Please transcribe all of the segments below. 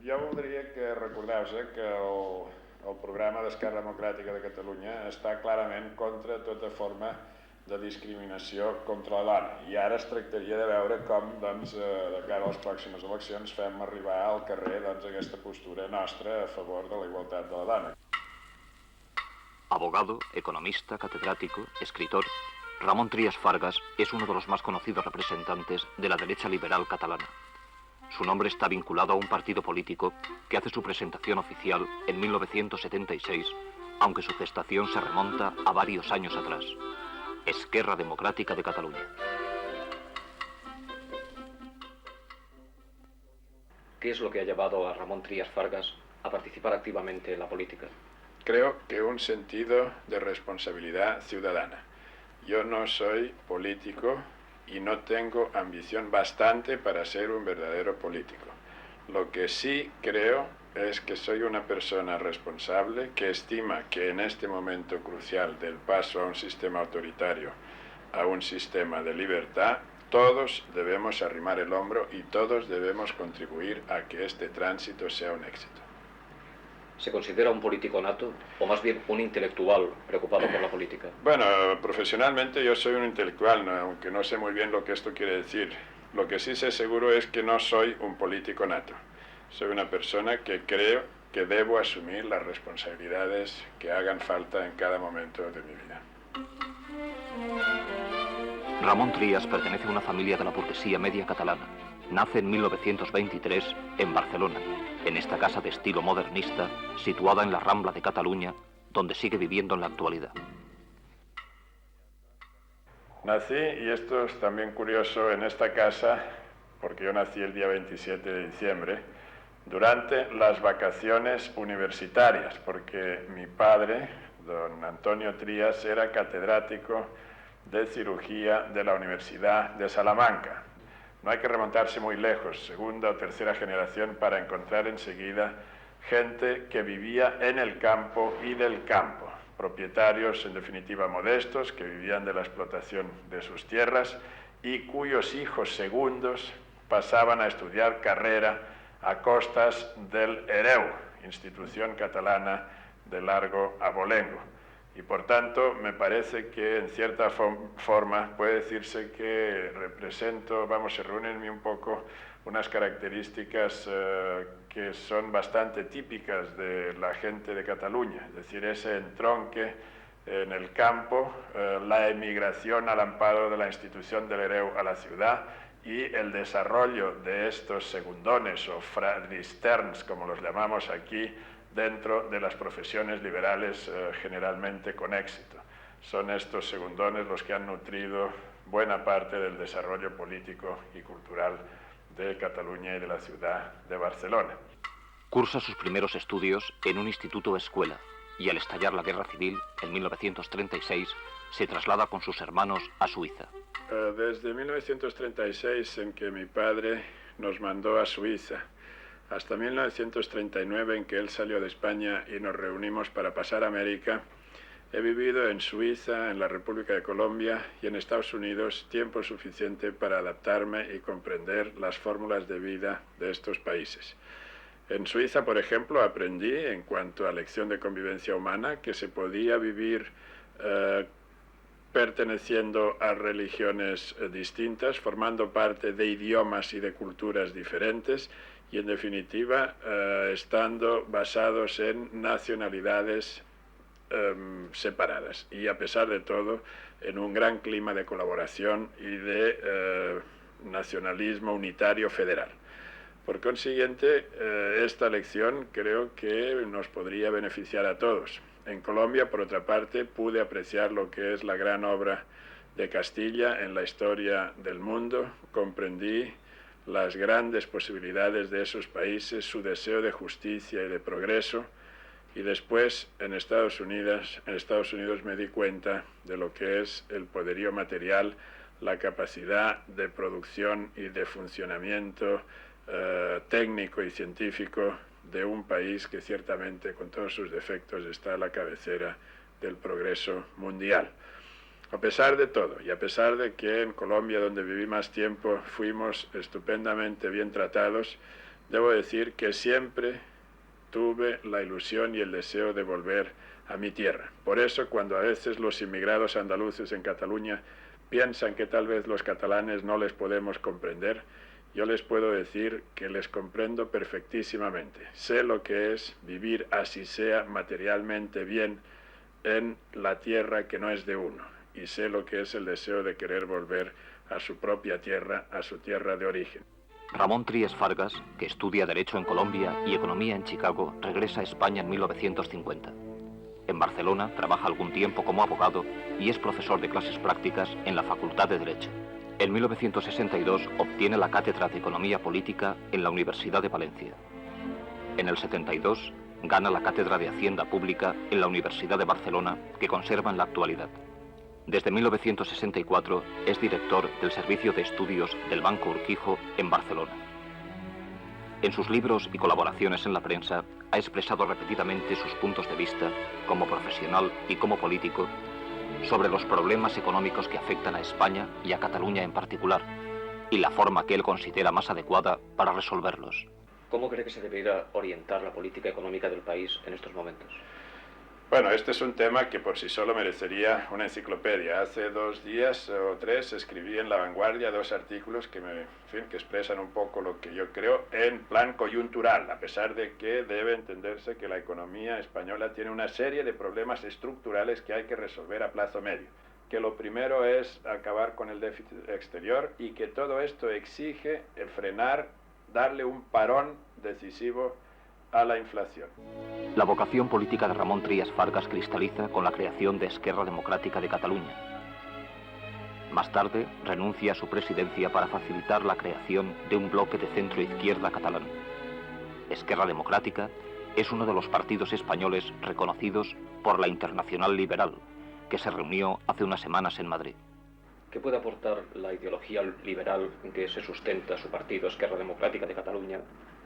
Jo voldria que recordeu-vos que el programa d'Esquerra Democràtica de Catalunya està clarament contra tota forma de discriminació contra la dona. I ara es tractaria de veure com, doncs, de cara a les pròximes eleccions, fem arribar al carrer aquesta postura nostra a favor de la igualtat de la dona. Abogado, economista, catedrático, escritor, Ramón Trias Fargas es uno de los más conocidos representantes de la derecha liberal catalana. Su nombre está vinculado a un partido político que hace su presentación oficial en 1976, aunque su gestación se remonta a varios años atrás. Esquerra Democrática de Cataluña. ¿Qué es lo que ha llevado a Ramón Trias Fargas a participar activamente en la política? Creo que un sentido de responsabilidad ciudadana. Yo no soy político y no tengo ambición bastante para ser un verdadero político. Lo que sí creo es que soy una persona responsable que estima que en este momento crucial del paso a un sistema autoritario, a un sistema de libertad, todos debemos arrimar el hombro y todos debemos contribuir a que este tránsito sea un éxito. ¿Se considera un político nato o más bien un intelectual preocupado por la política? Bueno, profesionalmente yo soy un intelectual, aunque no sé muy bien lo que esto quiere decir. Lo que sí sé seguro es que no soy un político nato. Soy una persona que creo que debo asumir las responsabilidades que hagan falta en cada momento de mi vida. Ramón Trias pertenece a una familia de la burguesía media catalana. Nace en 1923 en Barcelona, en esta casa de estilo modernista, situada en la Rambla de Cataluña, donde sigue viviendo en la actualidad. Nací, y esto es también curioso, en esta casa, porque yo nací el día 27 de diciembre, durante las vacaciones universitarias, porque mi padre, don Antonio Trias, era catedrático de cirugía de la Universidad de Salamanca. No hay que remontarse muy lejos, segunda o tercera generación, para encontrar enseguida gente que vivía en el campo y del campo, propietarios en definitiva modestos que vivían de la explotación de sus tierras y cuyos hijos segundos pasaban a estudiar carrera a costas del EREU, institución catalana de largo abolengo. Y por tanto me parece que en cierta forma puede decirse que represento, se reúnen en mí un poco unas características que son bastante típicas de la gente de Cataluña, es decir, ese entronque en el campo, la emigración al amparo de la institución del EREU a la ciudad y el desarrollo de estos segundones o fradisterns, como los llamamos aquí, dentro de las profesiones liberales generalmente con éxito. Son estos segundones los que han nutrido buena parte del desarrollo político y cultural de Cataluña y de la ciudad de Barcelona. Cursa sus primeros estudios en un instituto-escuela y al estallar la Guerra Civil, en 1936, se traslada con sus hermanos a Suiza. Desde 1936, en que mi padre nos mandó a Suiza, hasta 1939, en que él salió de España y nos reunimos para pasar a América, he vivido en Suiza, en la República de Colombia y en Estados Unidos tiempo suficiente para adaptarme y comprender las fórmulas de vida de estos países. En Suiza, por ejemplo, aprendí, en cuanto a lección de convivencia humana, que se podía vivir perteneciendo a religiones distintas, formando parte de idiomas y de culturas diferentes, y en definitiva estando basados en nacionalidades separadas y a pesar de todo en un gran clima de colaboración y de nacionalismo unitario federal. Por consiguiente, esta lección creo que nos podría beneficiar a todos. En Colombia, por otra parte, pude apreciar lo que es la gran obra de Castilla en la historia del mundo, comprendí las grandes posibilidades de esos países, su deseo de justicia y de progreso, y después en Estados Unidos me di cuenta de lo que es el poderío material, la capacidad de producción y de funcionamiento técnico y científico de un país que ciertamente con todos sus defectos está a la cabecera del progreso mundial. A pesar de todo, y a pesar de que en Colombia, donde viví más tiempo, fuimos estupendamente bien tratados, debo decir que siempre tuve la ilusión y el deseo de volver a mi tierra. Por eso, cuando a veces los inmigrados andaluces en Cataluña piensan que tal vez los catalanes no les podemos comprender, yo les puedo decir que les comprendo perfectísimamente. Sé lo que es vivir, así sea materialmente bien, en la tierra que no es de uno. Y sé lo que es el deseo de querer volver a su propia tierra, a su tierra de origen. Ramón Trías Fargas, que estudia Derecho en Colombia y Economía en Chicago, regresa a España en 1950. En Barcelona trabaja algún tiempo como abogado y es profesor de clases prácticas en la Facultad de Derecho. En 1962 obtiene la cátedra de Economía Política en la Universidad de Valencia. En el 72 gana la cátedra de Hacienda Pública en la Universidad de Barcelona, que conserva en la actualidad. Desde 1964 es director del Servicio de Estudios del Banco Urquijo en Barcelona. En sus libros y colaboraciones en la prensa ha expresado repetidamente sus puntos de vista, como profesional y como político, sobre los problemas económicos que afectan a España y a Cataluña en particular, y la forma que él considera más adecuada para resolverlos. ¿Cómo cree que se debería orientar la política económica del país en estos momentos? Bueno, este es un tema que por sí solo merecería una enciclopedia. Hace 2 días o 3 escribí en La Vanguardia 2 artículos que expresan un poco lo que yo creo en plan coyuntural, a pesar de que debe entenderse que la economía española tiene una serie de problemas estructurales que hay que resolver a plazo medio. Que lo primero es acabar con el déficit exterior y que todo esto exige frenar, darle un parón decisivo a la inflación. La vocación política de Ramón Trías Fargas cristaliza con la creación de Esquerra Democrática de Cataluña. Más tarde, renuncia a su presidencia para facilitar la creación de un bloque de centro-izquierda catalán. Esquerra Democrática es uno de los partidos españoles reconocidos por la Internacional Liberal, que se reunió hace unas semanas en Madrid. ¿Qué puede aportar la ideología liberal en que se sustenta su partido, Esquerra Democrática de Cataluña,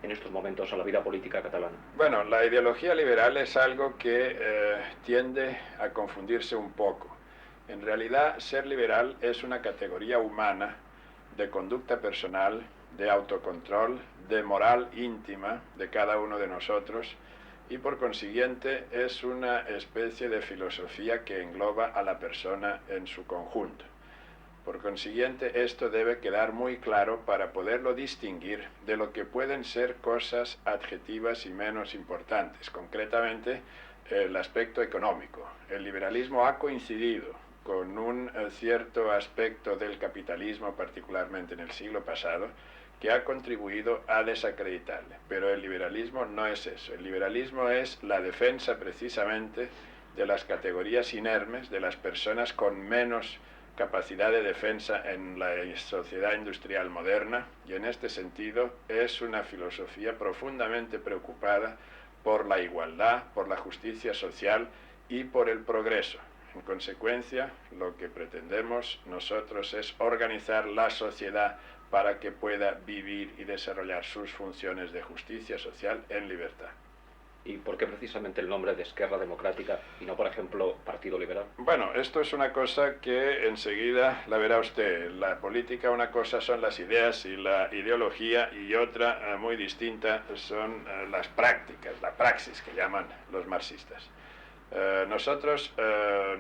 en estos momentos a la vida política catalana? Bueno, la ideología liberal es algo que tiende a confundirse un poco. En realidad, ser liberal es una categoría humana de conducta personal, de autocontrol, de moral íntima de cada uno de nosotros, y por consiguiente es una especie de filosofía que engloba a la persona en su conjunto. Por consiguiente, esto debe quedar muy claro para poderlo distinguir de lo que pueden ser cosas adjetivas y menos importantes, concretamente el aspecto económico. El liberalismo ha coincidido con un cierto aspecto del capitalismo, particularmente en el siglo pasado, que ha contribuido a desacreditarle. Pero el liberalismo no es eso. El liberalismo es la defensa precisamente de las categorías inermes, de las personas con menos capacidad de defensa en la sociedad industrial moderna, y en este sentido es una filosofía profundamente preocupada por la igualdad, por la justicia social y por el progreso. En consecuencia, lo que pretendemos nosotros es organizar la sociedad para que pueda vivir y desarrollar sus funciones de justicia social en libertad. ¿Y por qué precisamente el nombre de Esquerra Democrática y no, por ejemplo, Partido Liberal? Bueno, esto es una cosa que enseguida la verá usted. La política, una cosa son las ideas y la ideología, y otra muy distinta son las prácticas, la praxis que llaman los marxistas. Nosotros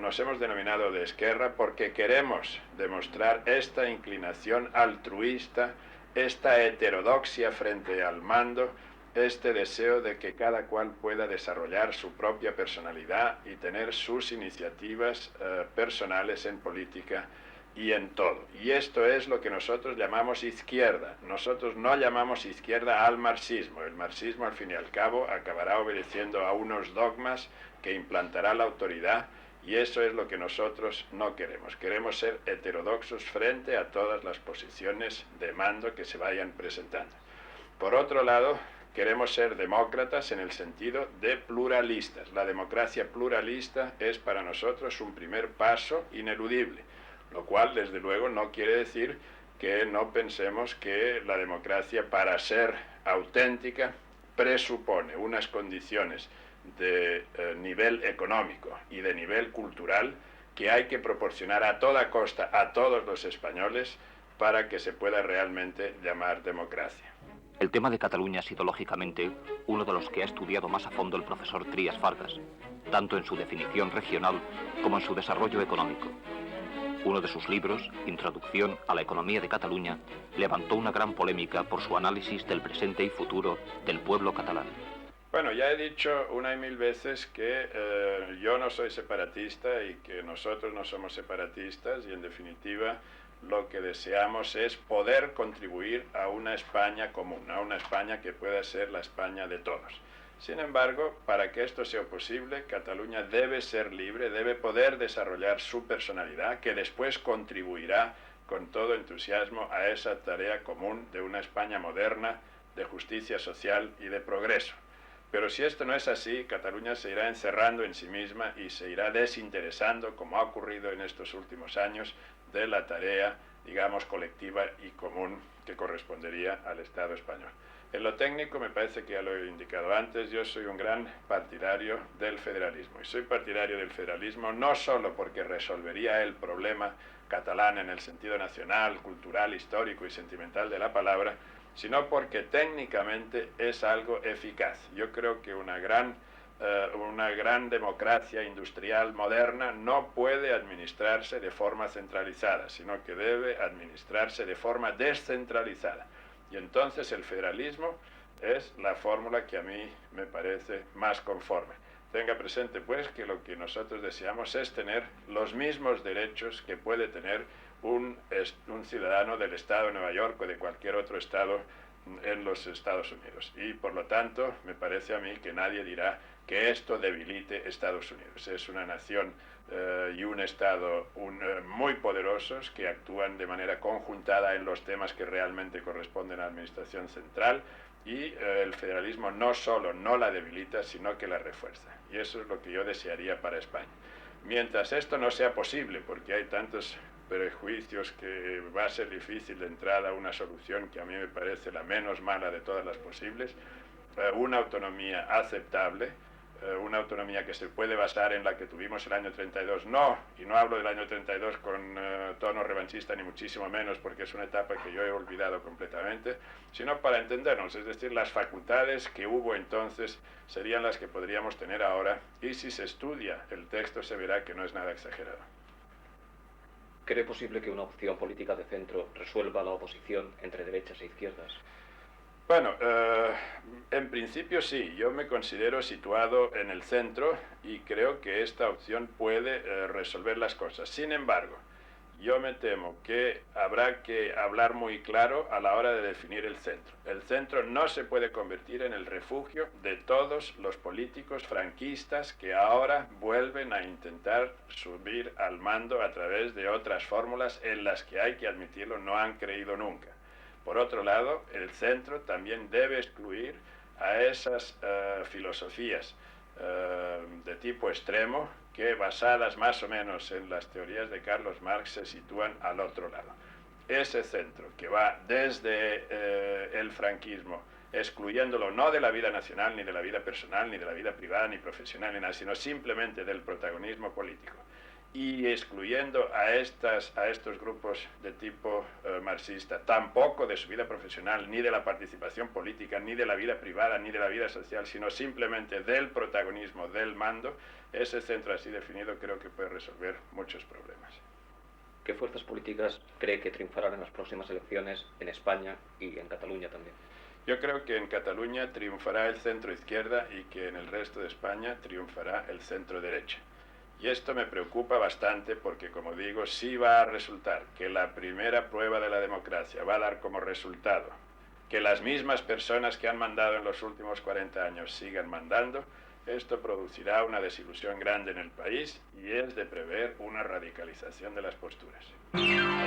nos hemos denominado de Esquerra porque queremos demostrar esta inclinación altruista, esta heterodoxia frente al mando, este deseo de que cada cual pueda desarrollar su propia personalidad y tener sus iniciativas personales en política y en todo. Y esto es lo que nosotros llamamos izquierda. Nosotros no llamamos izquierda al marxismo. El marxismo, al fin y al cabo, acabará obedeciendo a unos dogmas que implantará la autoridad, y eso es lo que nosotros no queremos. Queremos ser heterodoxos frente a todas las posiciones de mando que se vayan presentando. Por otro lado, queremos ser demócratas en el sentido de pluralistas. La democracia pluralista es para nosotros un primer paso ineludible, lo cual desde luego no quiere decir que no pensemos que la democracia, para ser auténtica, presupone unas condiciones de nivel económico y de nivel cultural que hay que proporcionar a toda costa a todos los españoles para que se pueda realmente llamar democracia. El tema de Cataluña ha sido, lógicamente, uno de los que ha estudiado más a fondo el profesor Trías Fargas, tanto en su definición regional como en su desarrollo económico. Uno de sus libros, Introducción a la economía de Cataluña, levantó una gran polémica por su análisis del presente y futuro del pueblo catalán. Bueno, ya he dicho una y mil veces que yo no soy separatista y que nosotros no somos separatistas y en definitiva lo que deseamos es poder contribuir a una España común, a una España que pueda ser la España de todos. Sin embargo, para que esto sea posible, Cataluña debe ser libre, debe poder desarrollar su personalidad, que después contribuirá con todo entusiasmo a esa tarea común de una España moderna, de justicia social y de progreso. Pero si esto no es así, Cataluña se irá encerrando en sí misma y se irá desinteresando, como ha ocurrido en estos últimos años, de la tarea, digamos, colectiva y común que correspondería al Estado español. En lo técnico, me parece que ya lo he indicado antes, yo soy un gran partidario del federalismo. Y soy partidario del federalismo no solo porque resolvería el problema catalán en el sentido nacional, cultural, histórico y sentimental de la palabra, sino porque técnicamente es algo eficaz. Yo creo que una gran democracia industrial moderna no puede administrarse de forma centralizada, sino que debe administrarse de forma descentralizada. Y entonces el federalismo es la fórmula que a mí me parece más conforme. Tenga presente, pues, que lo que nosotros deseamos es tener los mismos derechos que puede tener un ciudadano del estado de Nueva York o de cualquier otro estado en los Estados Unidos. Y por lo tanto, me parece a mí que nadie dirá que esto debilite Estados Unidos. Es una nación y un Estado muy poderosos que actúan de manera conjuntada en los temas que realmente corresponden a la Administración Central y el federalismo no solo no la debilita, sino que la refuerza. Y eso es lo que yo desearía para España. Mientras esto no sea posible, porque hay tantos prejuicios que va a ser difícil de entrada a una solución que a mí me parece la menos mala de todas las posibles, una autonomía aceptable, una autonomía que se puede basar en la que tuvimos el año 32, y no hablo del año 32 con tono revanchista ni muchísimo menos porque es una etapa que yo he olvidado completamente, sino para entendernos, es decir, las facultades que hubo entonces serían las que podríamos tener ahora y si se estudia el texto se verá que no es nada exagerado. ¿Cree posible que una opción política de centro resuelva la oposición entre derechas e izquierdas? Bueno, en principio sí, yo me considero situado en el centro y creo que esta opción puede resolver las cosas. Sin embargo, yo me temo que habrá que hablar muy claro a la hora de definir el centro. El centro no se puede convertir en el refugio de todos los políticos franquistas que ahora vuelven a intentar subir al mando a través de otras fórmulas en las que, hay que admitirlo, no han creído nunca. Por otro lado, el centro también debe excluir a esas filosofías de tipo extremo que, basadas más o menos en las teorías de Carlos Marx, se sitúan al otro lado. Ese centro que va desde el franquismo, excluyéndolo no de la vida nacional, ni de la vida personal, ni de la vida privada, ni profesional, ni nada, sino simplemente del protagonismo político, y excluyendo a estos grupos de tipo marxista, tampoco de su vida profesional, ni de la participación política, ni de la vida privada, ni de la vida social, sino simplemente del protagonismo, del mando, ese centro así definido creo que puede resolver muchos problemas. ¿Qué fuerzas políticas cree que triunfarán en las próximas elecciones en España y en Cataluña también? Yo creo que en Cataluña triunfará el centro izquierda y que en el resto de España triunfará el centro derecha. Y esto me preocupa bastante porque, como digo, sí va a resultar que la primera prueba de la democracia va a dar como resultado que las mismas personas que han mandado en los últimos 40 años sigan mandando. Esto producirá una desilusión grande en el país y es de prever una radicalización de las posturas.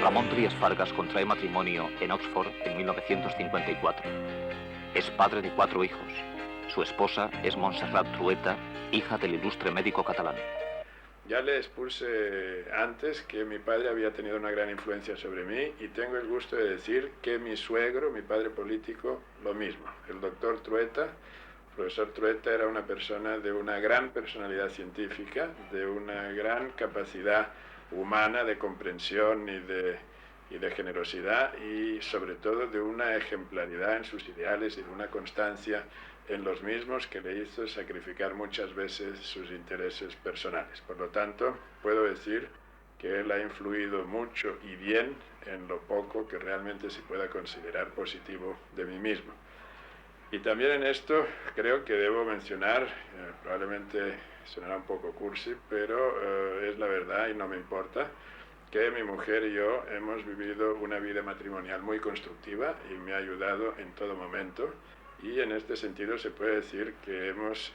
Ramón Trías Fargas contrae matrimonio en Oxford en 1954. Es padre de 4 hijos. Su esposa es Montserrat Trueta, hija del ilustre médico catalán. Ya le expuse antes que mi padre había tenido una gran influencia sobre mí y tengo el gusto de decir que mi suegro, mi padre político, lo mismo. El doctor Trueta, profesor Trueta, era una persona de una gran personalidad científica, de una gran capacidad humana de comprensión y de y de generosidad y sobre todo de una ejemplaridad en sus ideales y de una constancia en los mismos que le hizo sacrificar muchas veces sus intereses personales. Por lo tanto, puedo decir que él ha influido mucho y bien en lo poco que realmente se pueda considerar positivo de mí mismo. Y también en esto creo que debo mencionar, probablemente sonará un poco cursi, pero es la verdad y no me importa, que mi mujer y yo hemos vivido una vida matrimonial muy constructiva y me ha ayudado en todo momento. Y en este sentido se puede decir que hemos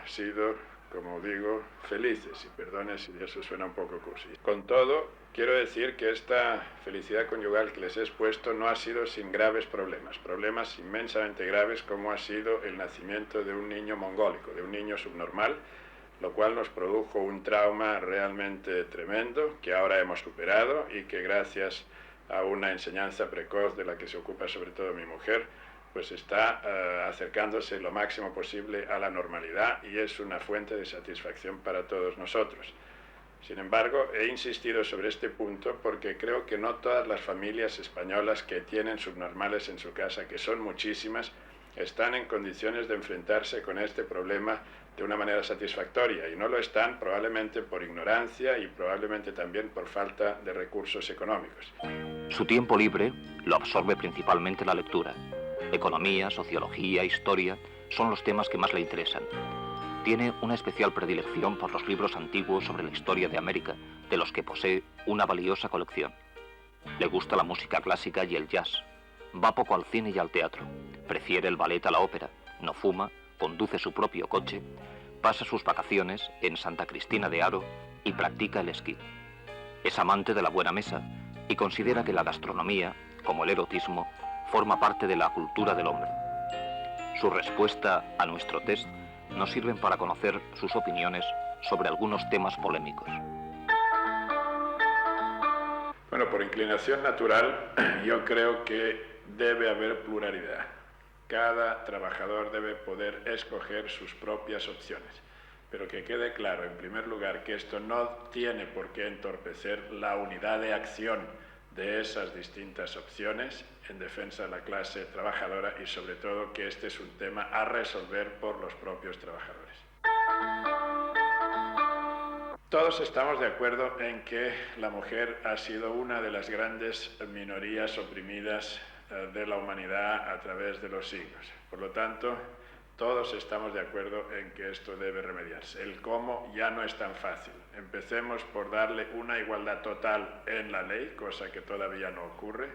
sido, como digo, felices, y perdone si eso suena un poco cursi. Con todo, quiero decir que esta felicidad conyugal que les he expuesto no ha sido sin graves problemas inmensamente graves como ha sido el nacimiento de un niño mongólico, de un niño subnormal, lo cual nos produjo un trauma realmente tremendo que ahora hemos superado y que gracias a una enseñanza precoz de la que se ocupa sobre todo mi mujer, pues está acercándose lo máximo posible a la normalidad y es una fuente de satisfacción para todos nosotros. Sin embargo, he insistido sobre este punto porque creo que no todas las familias españolas que tienen subnormales en su casa, que son muchísimas, están en condiciones de enfrentarse con este problema de una manera satisfactoria, y no lo están probablemente por ignorancia y probablemente también por falta de recursos económicos. Su tiempo libre lo absorbe principalmente la lectura. Economía, sociología, historia son los temas que más le interesan. Tiene una especial predilección por los libros antiguos sobre la historia de América, de los que posee una valiosa colección. Le gusta la música clásica y el jazz. Va poco al cine y al teatro. Prefiere el ballet a la ópera. No fuma, conduce su propio coche, pasa sus vacaciones en Santa Cristina de Aro y practica el esquí. Es amante de la buena mesa y considera que la gastronomía, como el erotismo, forma parte de la cultura del hombre. Su respuesta a nuestro test nos sirven para conocer sus opiniones sobre algunos temas polémicos. Bueno, por inclinación natural, yo creo que debe haber pluralidad. Cada trabajador debe poder escoger sus propias opciones. Pero que quede claro, en primer lugar, que esto no tiene por qué entorpecer la unidad de acción de esas distintas opciones en defensa de la clase trabajadora y sobre todo que este es un tema a resolver por los propios trabajadores. Todos estamos de acuerdo en que la mujer ha sido una de las grandes minorías oprimidas de la humanidad a través de los siglos. Por lo tanto, todos estamos de acuerdo en que esto debe remediarse. El cómo ya no es tan fácil. Empecemos por darle una igualdad total en la ley, cosa que todavía no ocurre,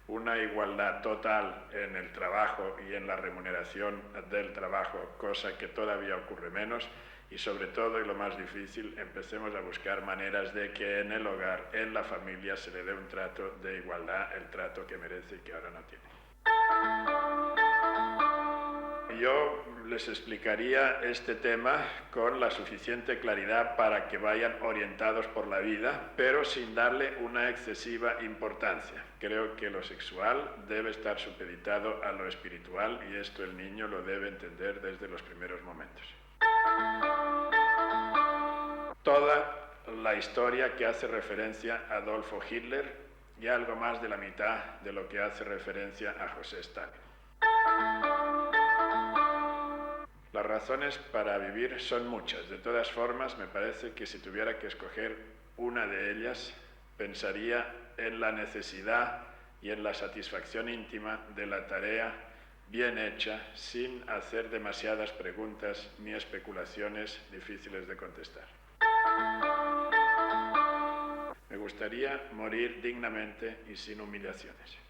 una igualdad total en el trabajo y en la remuneración del trabajo, cosa que todavía ocurre menos, y sobre todo, y lo más difícil, empecemos a buscar maneras de que en el hogar, en la familia, se le dé un trato de igualdad, el trato que merece y que ahora no tiene. Yo les explicaría este tema con la suficiente claridad para que vayan orientados por la vida, pero sin darle una excesiva importancia. Creo que lo sexual debe estar supeditado a lo espiritual y esto el niño lo debe entender desde los primeros momentos. Toda la historia que hace referencia a Adolfo Hitler y algo más de la mitad de lo que hace referencia a José Stalin. Las razones para vivir son muchas. De todas formas, me parece que si tuviera que escoger una de ellas, pensaría en la necesidad y en la satisfacción íntima de la tarea bien hecha, sin hacer demasiadas preguntas ni especulaciones difíciles de contestar. Me gustaría morir dignamente y sin humillaciones.